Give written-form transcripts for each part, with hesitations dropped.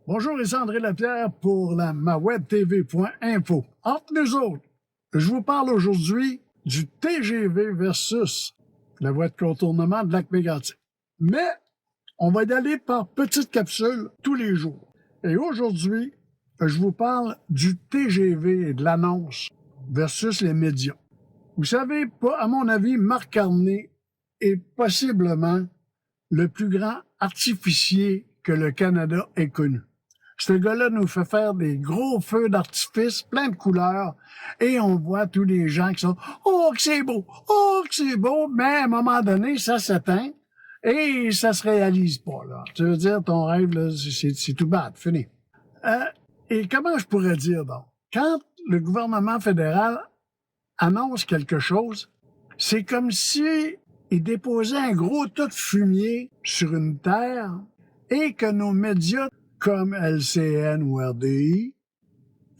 Bonjour, ici André Lapierre pour la mawebtv.info. Entre nous autres, je vous parle aujourd'hui du TGV versus la voie de contournement de Lac-Mégantic. Mais on va y aller par petites capsules tous les jours. Et aujourd'hui, je vous parle du TGV et de l'annonce versus les médias. Vous savez, à mon avis, Marc Carné est possiblement le plus grand artificier que le Canada ait connu. Ce gars-là nous fait faire des gros feux d'artifice, plein de couleurs, et on voit tous les gens qui sont « Oh, que c'est beau! Oh, que c'est beau! » Mais à un moment donné, ça s'éteint et ça se réalise pas, là. Tu veux dire, ton rêve, là, c'est tout bad, fini. Et comment je pourrais dire, donc? Quand le gouvernement fédéral annonce quelque chose, c'est comme si il déposait un gros tas de fumier sur une terre et que nos médias comme LCN ou RDI,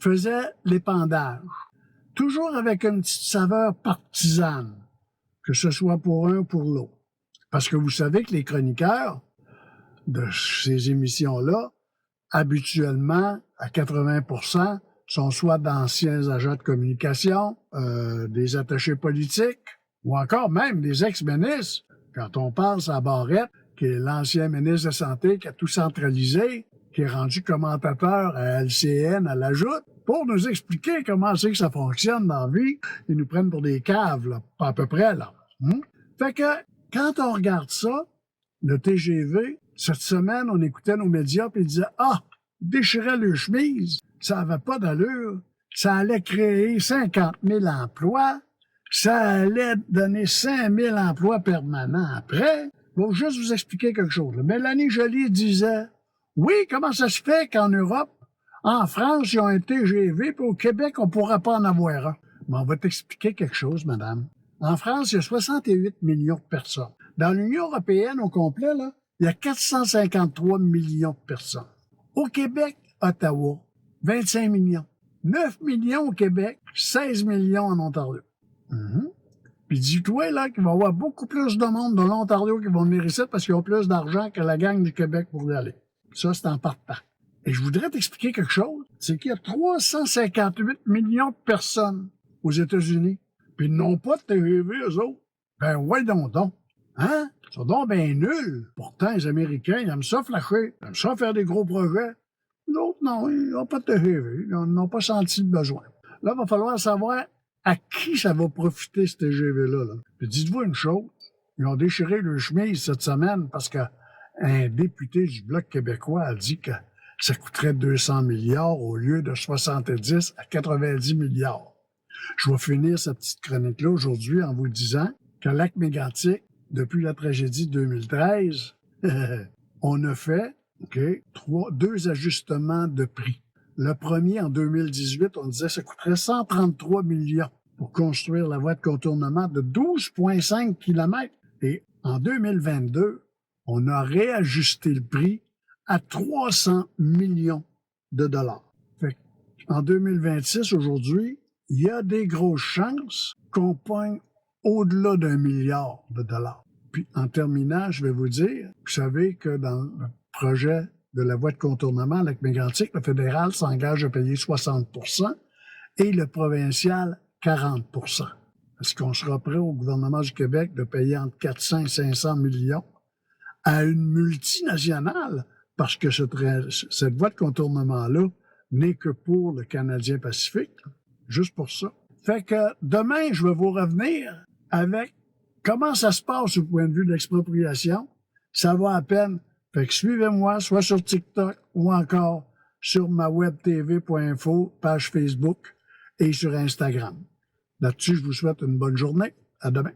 faisaient l'épandage, toujours avec une petite saveur partisane, que ce soit pour un ou pour l'autre. Parce que vous savez que les chroniqueurs de ces émissions-là, habituellement, à 80%, sont soit d'anciens agents de communication, des attachés politiques, ou encore même des ex-ministres. Quand on pense à Barrette, qui est l'ancien ministre de la Santé, qui a tout centralisé, qui est rendu commentateur à LCN, à la Joute, pour nous expliquer comment c'est que ça fonctionne dans la vie. Ils nous prennent pour des caves, là, à peu près, là. Fait que, quand on regarde ça, le TGV, cette semaine, on écoutait nos médias, puis ils disaient « Ah, déchirait le chemise, ça avait pas d'allure, ça allait créer 50 000 emplois, ça allait donner 5 000 emplois permanents après. » Bon, juste vous expliquer quelque chose. Là. Mélanie Joly disait « Oui, comment ça se fait qu'en Europe, en France, ils ont un TGV, puis au Québec, on pourra pas en avoir un? » Mais on va t'expliquer quelque chose, madame. En France, il y a 68 millions de personnes. Dans l'Union européenne au complet, là, il y a 453 millions de personnes. Au Québec, Ottawa, 25 millions. 9 millions au Québec, 16 millions en Ontario. Puis dis-toi là qu'il va y avoir beaucoup plus de monde de l'Ontario qui vont venir ici parce qu'ils ont plus d'argent que la gang du Québec pour y aller. Ça, c'est en partant. Et je voudrais t'expliquer quelque chose. C'est qu'il y a 358 millions de personnes aux États-Unis. Puis ils n'ont pas de TGV, eux autres. Ben ouais donc. Hein? Ils sont donc bien nuls. Pourtant, les Américains, ils aiment ça flasher. Ils aiment ça faire des gros projets. D'autres, non, ils n'ont pas de TGV. Ils n'ont pas senti le besoin. Là, il va falloir savoir à qui ça va profiter, ce TGV-là. Là. Puis dites-vous une chose, ils ont déchiré le chemise cette semaine parce qu'un député du Bloc québécois a dit que ça coûterait 200 milliards au lieu de 70 à 90 milliards. Je vais finir cette petite chronique-là aujourd'hui en vous disant qu'à Lac-Mégantic, depuis la tragédie de 2013, on a fait deux ajustements de prix. Le premier, en 2018, on disait que ça coûterait 133 millions pour construire la voie de contournement de 12,5 km. Et en 2022, on a réajusté le prix à 300 millions de dollars. Fait en 2026, aujourd'hui, il y a des grosses chances qu'on pogne au-delà d'1 milliard de dollars. Puis, en terminant, je vais vous dire, vous savez que dans le projet de la voie de contournement à Lac-Mégantic, le fédéral s'engage à payer 60 % et le provincial 40 %. Est-ce qu'on sera prêt au gouvernement du Québec de payer entre 400 et 500 millions à une multinationale? Parce que cette voie de contournement-là n'est que pour le Canadien Pacifique, juste pour ça. Fait que demain, je vais vous revenir avec comment ça se passe au point de vue de l'expropriation. Ça va à peine. Fait que suivez-moi, soit sur TikTok ou encore sur mawebtv.info, page Facebook et sur Instagram. Là-dessus, je vous souhaite une bonne journée. À demain.